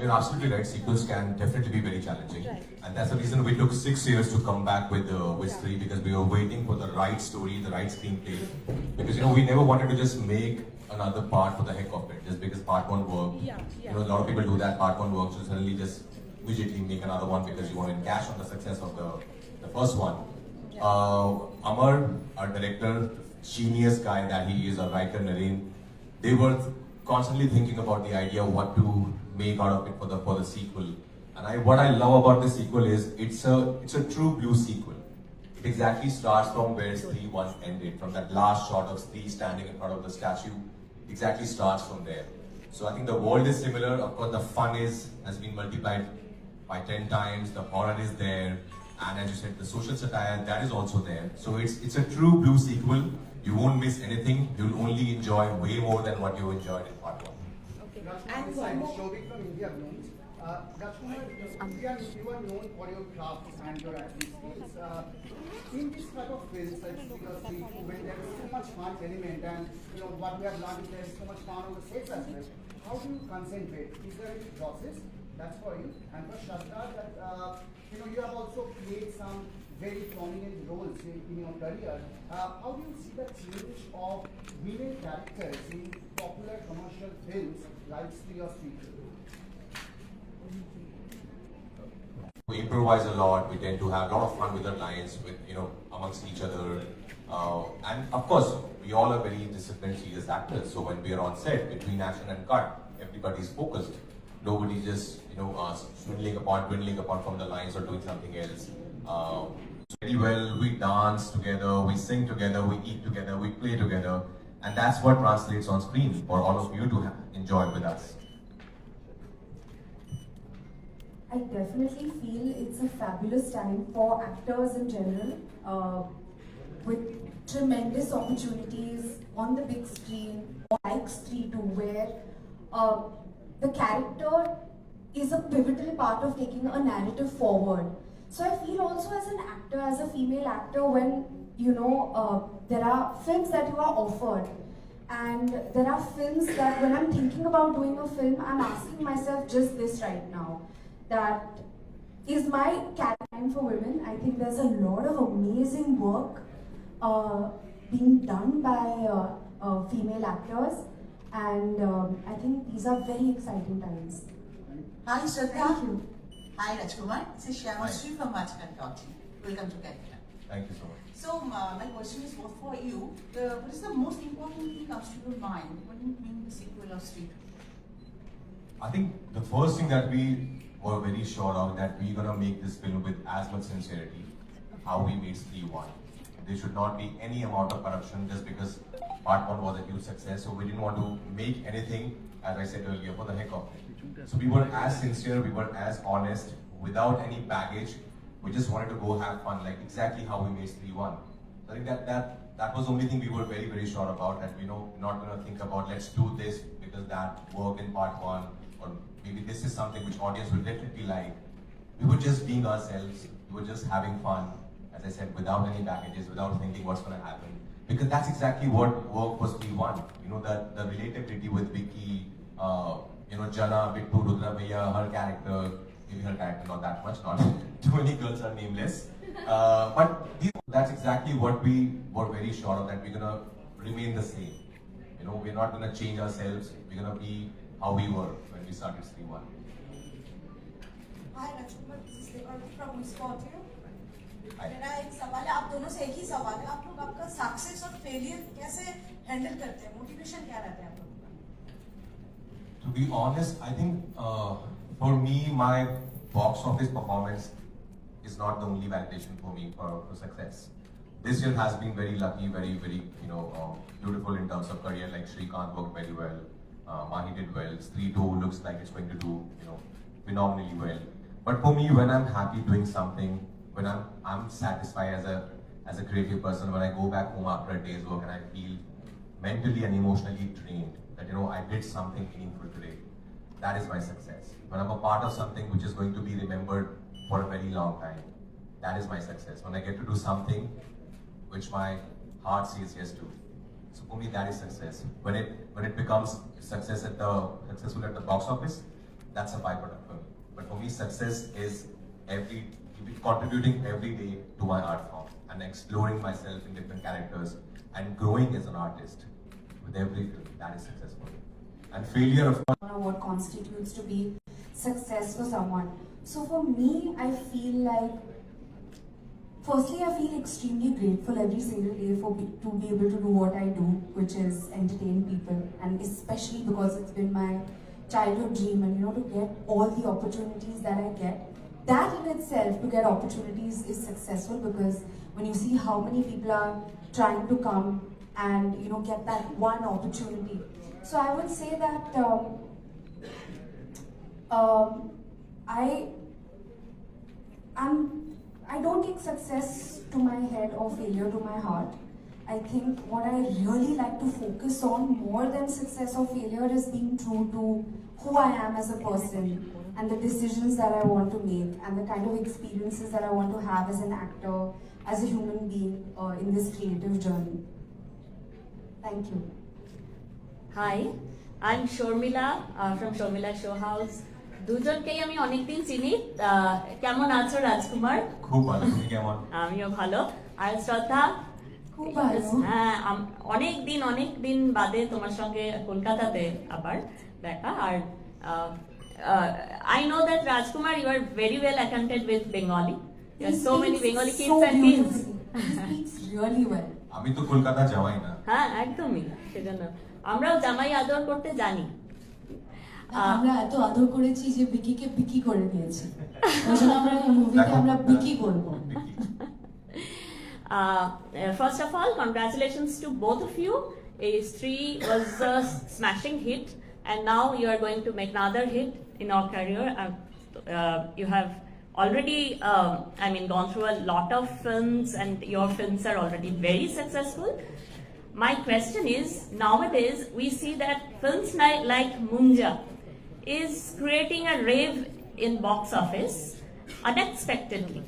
You're absolutely right. Sequels can definitely be very challenging, Right. and that's the reason we took 6 years to come back with Stree, because we were waiting for the right story, the right screenplay. Because we never wanted to just make another part for the heck of it, just because part one worked. Yeah, yeah. A lot of people do that. Part one works, so suddenly just immediately make another one because you want to cash on the success of the first one. Amar, our director, genius guy that he is, a writer, Naren, they were constantly thinking about the idea of what to make out of it for the sequel. And what I love about the sequel is it's a true blue sequel. It exactly starts from where Stree 1 ended, from that last shot of Stree standing in front of the statue. Exactly starts from there. So I think the world is similar. Of course, the fun has been multiplied by 10 times. The horror is there, and as you said, the social satire, that is also there. So it's a true blue sequel. You won't miss anything. You'll only enjoy way more than what you enjoyed in part one. Okay. Rajkumar, And this one side, more. Shobhik from India Blooms. Rajkumar, you are known for your craft and your acting skills. In this type of films, like because when there is so much fun element and what we have learned is there is so much fun on the sets as well. How do you concentrate? Is there any process? That's for you. And for Shastra, that you have also played some very prominent roles in your career. How do you see the change of women characters in popular commercial films like Stree or Stree? We improvise a lot. We tend to have a lot of fun with our lines, with amongst each other, and of course, we all are very disciplined, serious actors. So when we are on set, between action and cut, everybody's focused. Nobody just dwindling apart from the lines or doing something else. Very well, we dance together, we sing together, we eat together, we play together, and that's what translates on screen for all of you to enjoy with us. I definitely feel it's a fabulous time for actors in general, with tremendous opportunities on the big screen, like Stree 2, where the character is a pivotal part of taking a narrative forward. So I feel also as an actor, as a female actor, when there are films that you are offered, and there are films that when I'm thinking about doing a film, I'm asking myself just this right now. That is my time for women. I think there's a lot of amazing work being done by female actors, and I think these are very exciting times. Hi Shraddha. Thank you. Hi Rajkumar. This is Hi. Shyamashri from Maddock. Welcome to Canada. Thank you so much. So my question is for you. What is the most important thing comes to your mind when you make the sequel of Stree 2? I think the first thing that we were very sure of, that we're gonna make this film with as much sincerity how we made Stree 1. There should not be any amount of corruption just because part 1 was a huge success. So we didn't want to make anything, as I said earlier, for the heck of it. So we were as sincere, we were as honest, without any baggage. We just wanted to go have fun, like exactly how we made Stree 1. So I think that was the only thing we were very, very sure about, that not gonna think about let's do this because that worked in part 1, or maybe this is something which audience will definitely like. We were just being ourselves, we were just having fun, as I said, without any baggages, without thinking what's gonna happen. Because that's exactly what worked for Stree 1. The relatability with Vicky, Jana, Bittu, Rudra Bhaiya, her character, maybe her character not that much, not too many girls are nameless. But that's exactly what we were very sure of, that we're gonna remain the same. We're not gonna change ourselves, we're gonna be how we were when we started Stree 1. Hi Rajkumar, this is Tripathi from Miss Ontario. Hi. मेरा एक सवाल है, आप दोनों से एक ही सवाल है, आप लोग आपका सक्सेस और फेलियर कैसे हैंडल करते हैं, मोटिवेशन क्या रहता है आप लोगों का? To be honest, I think for me, my box office performance is not the only validation for me for success. This year has been very lucky, very, very beautiful in terms of career. Like Shrikant worked very well, Mahi did well, Stree 2 looks like it's going to do phenomenally well. But for me, when I'm happy doing something, when I'm satisfied as a creative person, when I go back home after a day's work and I feel mentally and emotionally drained, that I did something meaningful today, that is my success. When I'm a part of something which is going to be remembered for a very long time, that is my success. When I get to do something which my heart says yes to, so for me that is success. When it becomes successful at the box office, that's a byproduct for me. But for me, success is contributing every day to my art form and exploring myself in different characters and growing as an artist with every film. That is successful. And failure, of course. What constitutes to be success for someone. So for me, I feel like, firstly, I feel extremely grateful every single day to be able to do what I do, which is entertain people, and especially because it's been my childhood dream, and to get all the opportunities that I get, that in itself, to get opportunities is successful, because when you see how many people are trying to come and get that one opportunity. So I would say that I don't take success to my head or failure to my heart. I think what I really like to focus on more than success or failure is being true to who I am as a person, and the decisions that I want to make, and the kind of experiences that I want to have as an actor, as a human being in this creative journey. Thank you. Hi, I'm Shormila from Shormila Show House. দুজনকেই আমি অনেকদিন চিনি। কেমন আছো রাজকুমার? খুব ভালো, তুমি কেমন? আমিও ভালো। আর শ্রদ্ধা? খুব ভালো। হ্যাঁ, অনেকদিন বাদে তোমার সঙ্গে কলকাতাতে আবার দেখা। আর I know that Rajkumar, you are very well acquainted with Bengali. There are so many Bengali kids and kids. He speaks really well. আমি তো কলকাতা যাওয়াই না। হ্যাঁ, একদমই। সেজন্য আমরাও জামাই আদর করতে জানি। আমরা এত আদর করেছি যে বিকিকে বিকি করে দিয়েছি। ওইজন্য আমরা এই মুভিতে আমরা বিকি বলবো। First of all, congratulations to both of you. Stree was a smashing hit, and now you are going to make another hit in your career. You have already, gone through a lot of films, and your films are already very successful. My question is, nowadays we see that films like Munja is creating a rave in box office unexpectedly.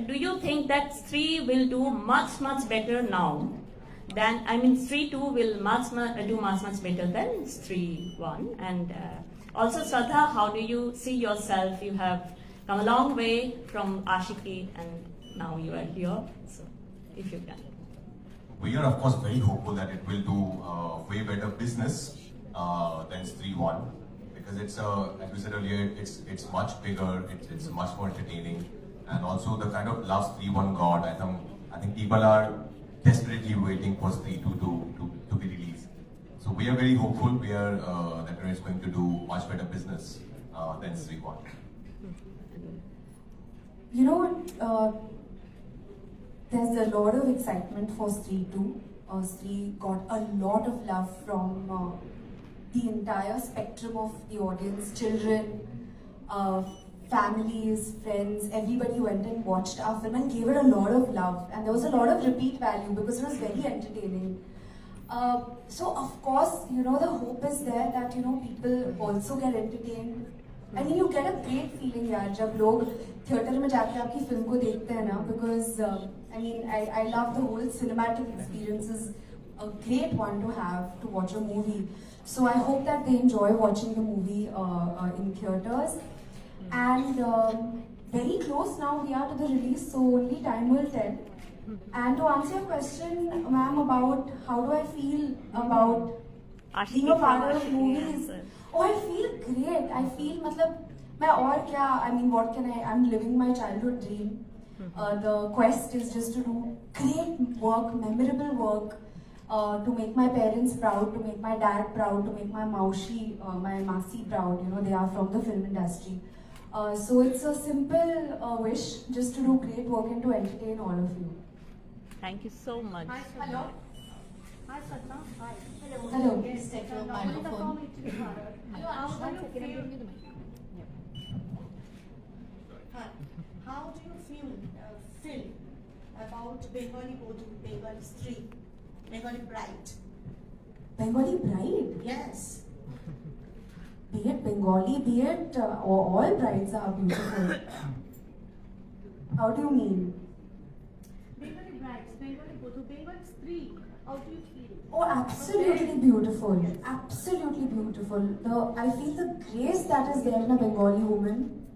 Do you think that Stree will do much better now than, Stree 2 will do much better than Stree 1? And also, Shraddha, how do you see yourself? You have come a long way from Ashiki, and now you are here. So, if you can. We are, of course, very hopeful that it will do way better business than Stree 1, because it's like we said earlier, it's much bigger, it's much more entertaining, and also the kind of love Stree 1 got. I think people are desperately waiting for Stree 2 to be released. So we are very hopeful. We are that it's going to do much better business than Stree 1. There's a lot of excitement for Stree 2. Stree got a lot of love from the entire spectrum of the audience, children, families, friends. Everybody went and watched our film and gave it a lot of love, and there was a lot of repeat value because it was very entertaining. So of course, the hope is there that people also get entertained. I mean, you get a great feeling यार जब लोग theatre में जाके आपकी film को देखते हैं ना, because I love the whole cinematic experience. Is a great one to have to watch a movie. So I hope that they enjoy watching the movie in theaters. And very close now we are to the release, so only time will tell. And to answer your question, ma'am, about how do I feel about being a part of movies. Oh, I feel great. I feel, what can I'm living my childhood dream. The quest is just to do great work, memorable work, to make my parents proud, to make my dad proud, to make my my masi proud. They are from the film industry. So it's a simple wish, just to do great work and to entertain all of you. Thank you so much. Hi, hello. Hi, Satna. Hi. Hello. Please take your microphone. How do you feel about Bengali Bodhu, Bengali Stree, Bengali Bride? Bengali Bride? Yes. Be it Bengali, be it all brides are beautiful. How do you mean? Bengali brides, Bengali Bodhu, Bengali Stree. How do you feel? Oh, absolutely beautiful. Absolutely beautiful. I feel the grace that is there in a Bengali woman.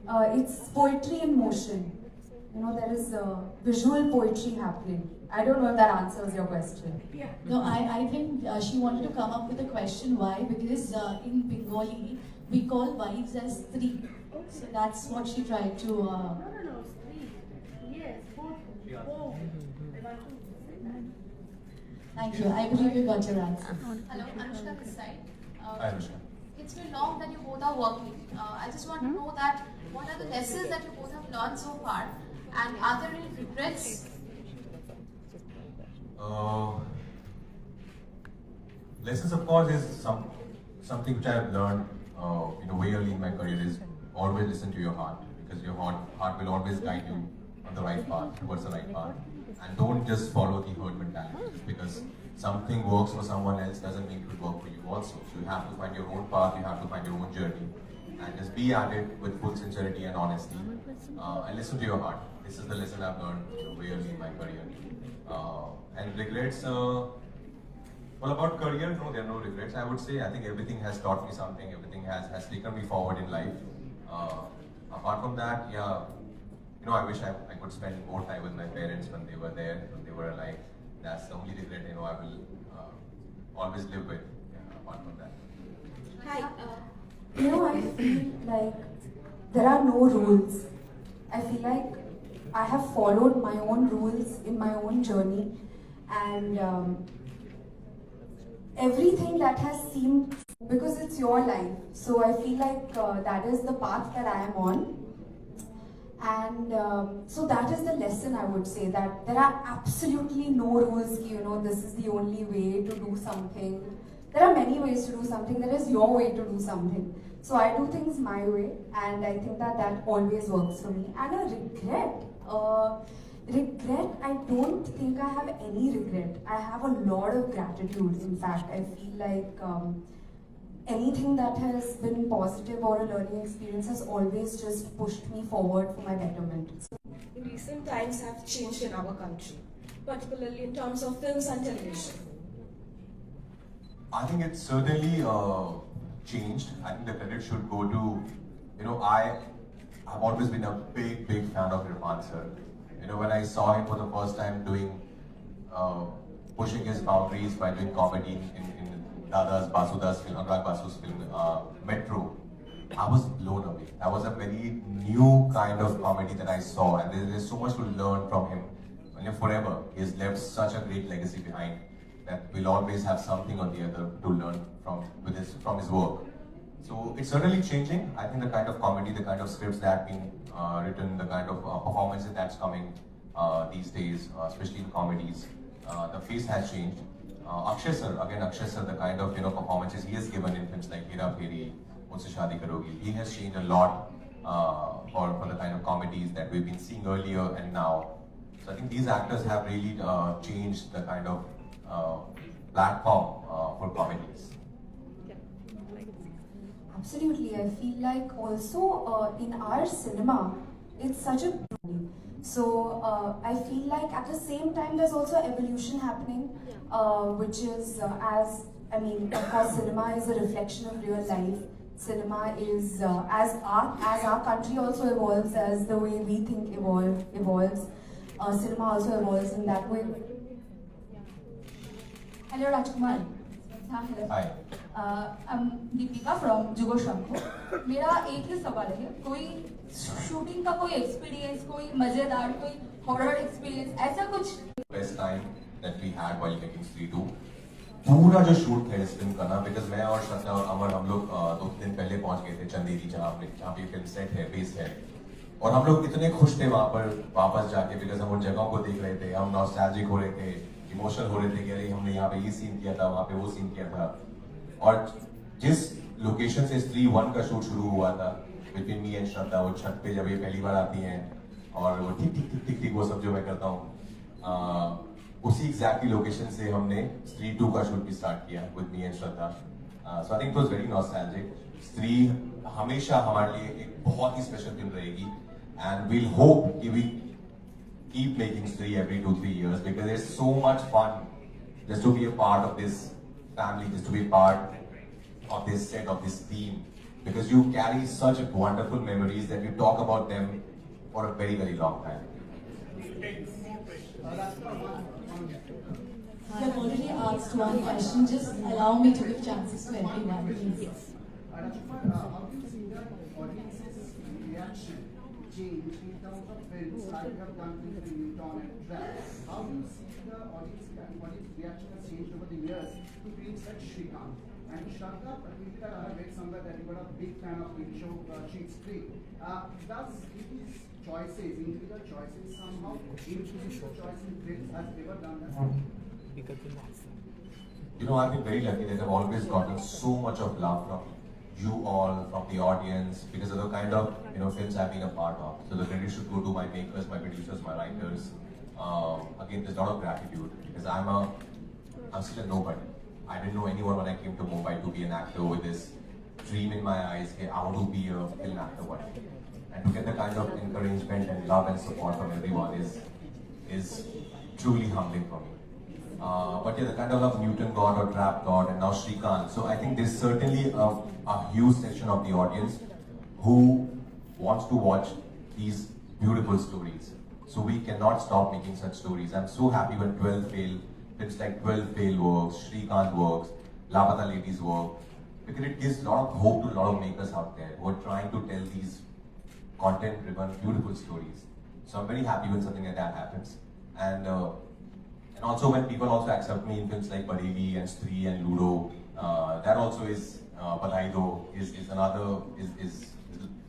It's poetry in motion. You know, there is visual poetry happening. I don't know if that answers your question. Yeah. No, I think she wanted to come up with a question. Why? Because in Bengali, we call wives as Stree. So that's what she tried to... No, Stree. Yes, both. Oh. Thank you. I believe you got your answer. Hello, Anushka this side. Hi, Anushka. It's been long that you both are working. I just want to know that what are the lessons that you both have learned so far, and are there any regrets? Lessons, of course, is something which I have learned way early in my career is always listen to your heart, because your heart will always guide you on the right path, towards the right path. And don't just follow the herd mentality. Just because something works for someone else doesn't mean it will work for you also. So you have to find your own path, you have to find your own journey. And just be at it with full sincerity and honesty. And listen to your heart. This is the lesson I've learned way early in my career. And regrets, well, about career, no, there are no regrets, I would say. I think everything has taught me something, everything has taken me forward in life. Apart from that, yeah, I wish I could spend more time with my parents when they were there, when they were alive. That's the only regret, I will always live with, apart from that. Hi. I feel like there are no rules. I feel like I have followed my own rules in my own journey, and everything that has seemed, because it's your life, so I feel like that is the path that I am on. And so that is the lesson, I would say, that there are absolutely no rules, this is the only way to do something. There are many ways to do something, there is your way to do something. So I do things my way, and I think that always works for me. And a regret, I don't think I have any regret. I have a lot of gratitude, in fact. I feel like anything that has been positive or a learning experience has always just pushed me forward for my betterment. In recent times have changed in our country, particularly in terms of films and television. I think it's certainly changed. I think the credit should go to, I've always been a big fan of Tripathi sir. When I saw him for the first time pushing his boundaries by doing comedy in Basuda's film, Anurag Basu's film, Metro, I was blown away. That was a very new kind of comedy that I saw, and there's so much to learn from him. Forever, he has left such a great legacy behind that we'll always have something or the other to learn from his work. So it's certainly changing. I think the kind of comedy, the kind of scripts that have been written, the kind of performances that's coming these days, especially in comedies, the face has changed. Akshay sir, the kind of performances he has given in films like Hera Pheri, Mujhse Shaadi Karogi, he has changed a lot for the kind of comedies that we've been seeing earlier and now. So I think these actors have really changed the kind of platform for comedies. Absolutely, I feel like also in our cinema, it's such a so I feel like at the same time there's also evolution happening, which is of course cinema is a reflection of real life. Cinema is as our country also evolves, as the way we think evolves. Cinema also evolves in that way. Hello Rajkumar. Hi. I'm Deepika from Jugo Shampoo. मेरा एक ही सवाल है, कोई shooting का कोई experience, कोई मजेदार, कोई हॉरर एक्सपीरियंस, ऐसा कुछ? Best time that we had while making Stree 2. पूरा जो शूट था इस फिल्म का ना, because मैं और श्रद्धा और अमर हम लोग 2 दिन पहले पहुंच गए थे चंदेरी, जहाँ पे फिल्म सेट है, बेस है, और हम लोग इतने खुश थे वहाँ पर वापस जाके, because हम उन जगहों को देख रहे थे, हम नॉस्टैल्जिक हो रहे थे, इमोशनल हो रहे थे कि अरे हमने यहाँ पे ये सीन किया था, वहाँ पे वो सीन किया था. और जिस लोकेशन से Stree 1 का शूट शुरू हुआ था बिटवीन मी एंड श्रद्धा, वो छत पे जब ये पहली बार आती हैं और वो ठीक वो सब जो मैं करता हूँ, उसी एग्जैक्टली लोकेशन से हमने Stree 2 का शूट भी स्टार्ट किया with me and Shraddha. So I think it was very nostalgic. Stree हमेशा हमारे लिए एक बहुत ही स्पेशल फिल्म रहेगी, एंड वील होप कि we keep making Stree every 2-3 years, because there's so much fun just to be a part of this family, just to be part of this set, of this team, because you carry such wonderful memories that you talk about them for a very, very long time. I have already asked one question. Just allow me to give chances to everyone, please. Yes. How do you see the audience's reaction change in terms of films like you have done with Newton and Trap? How do you see the audience reaction has changed over the years to films like Shrikant? And Shraddha, particularly I have read somewhere that you were a big fan of the show Stree. Does these choices, individual choices, somehow influence the choice in films? Has ever done that? You know, I've been very lucky that I've always gotten so much of love from you all, from the audience, because of the kind of films I've been a part of. So the credit should go to my makers, my producers, my writers. Again, there's a lot of gratitude because I'm still a nobody. I didn't know anyone when I came to Mumbai to be an actor with this dream in my eyes. Hey, I want to be a film actor one day. And to get the kind of encouragement and love and support from everyone is truly humbling for me. But yeah, the kind of love Newton got or Trap got and now Shrikant. So I think there's certainly a huge section of the audience who wants to watch these beautiful stories. So we cannot stop making such stories. I'm so happy when 12 fail, films like 12 fail works, Shrikant works, Lapata Ladies work, because it gives a lot of hope to a lot of makers out there who are trying to tell these content-driven, beautiful stories. So I'm very happy when something like that happens. And also when people also accept me in films like Varghese and Stree and Ludo, that also is Badaido is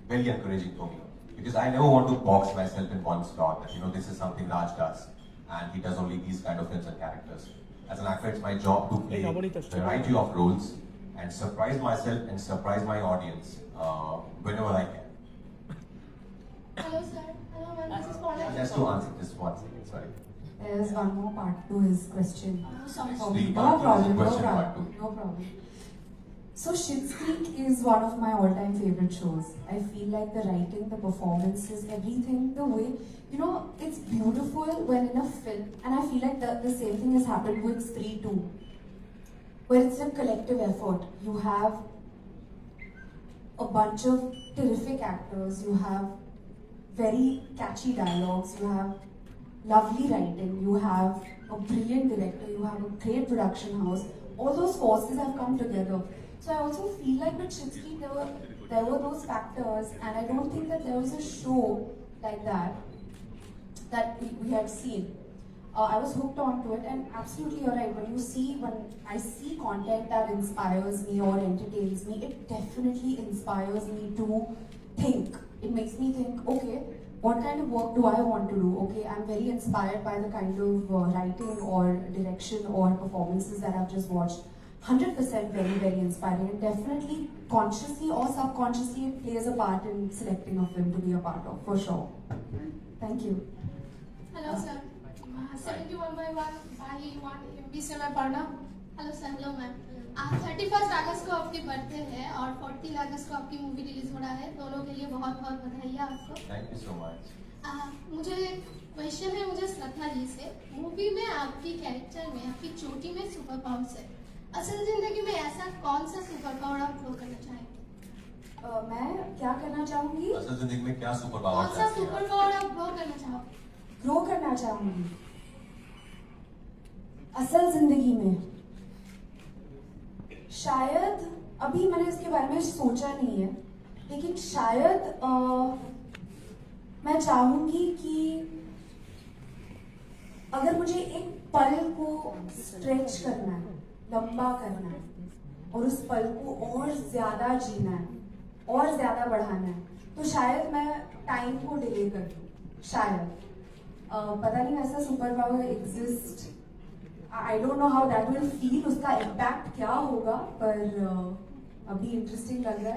very encouraging for me. Because I never want to box myself in one slot that this is something Raj does and he does only these kind of films and characters. As an actor, it's my job to play a variety of roles and surprise myself and surprise my audience whenever I can. Hello, sir. Hello, ma'am. This is Pankaj. Just to answer this one second, sorry. There's one more part to his question. Sorry. Stree, No problem, no question part problem, two. no problem. So Schitt's Creek is one of my all-time favorite shows. I feel like the writing, the performances, everything, the way, it's beautiful when in a film, and I feel like the same thing has happened with Stree too, where it's a collective effort. You have a bunch of terrific actors, you have very catchy dialogues, you have lovely writing, you have a brilliant director, you have a great production house. All those forces have come together. So I also feel like with Schitt's Creek there were those factors, and I don't think that there was a show like that we had seen. I was hooked onto it, and absolutely you're right. When I see content that inspires me or entertains me, it definitely inspires me to think. It makes me think, okay, what kind of work do I want to do? Okay, I'm very inspired by the kind of writing or direction or performances that I've just watched. 100% very, very inspiring, and definitely consciously or subconsciously it plays a part in selecting a film to be a part of, for sure. Thank you. Hello, sir. 71/1 भाई 1 MB से मैं पढ़ना. Hello, sir. Hello, ma'am. 31 अगस्त को आपकी birthday है और 14 अगस्त को आपकी मूवी रिलीज हो रहा है. दोनों के लिए बहुत बहुत बधाई आपको. Thank you so much. मुझे क्वेश्चन है मुझे श्रद्धा जी से. मूवी में आपकी कैरेक्टर में आपकी चोटी में सुपर पावर्स है. असल जिंदगी में ऐसा कौन सा सुपर पावर आप ग्रो करना चाहेंगे? मैं क्या करना चाहूंगी? असल जिंदगी में क्या सुपर पावर कौन सा सुपर पावर आप ग्रो करना चाहोगे? ग्रो करना चाहूंगी असल जिंदगी में शायद अभी मैंने इसके बारे में सोचा नहीं है, लेकिन शायद मैं चाहूंगी कि अगर मुझे एक पल को स्ट्रेच करना है, लंबा करना है और उस पल को और ज्यादा जीना है और ज्यादा बढ़ाना है, तो शायद मैं टाइम को डिले कर दूं. शायद पता नहीं ऐसा super power exist. I don't know how that will feel, उसका इम्पैक्ट क्या होगा, पर अभी इंटरेस्टिंग लग रहा है.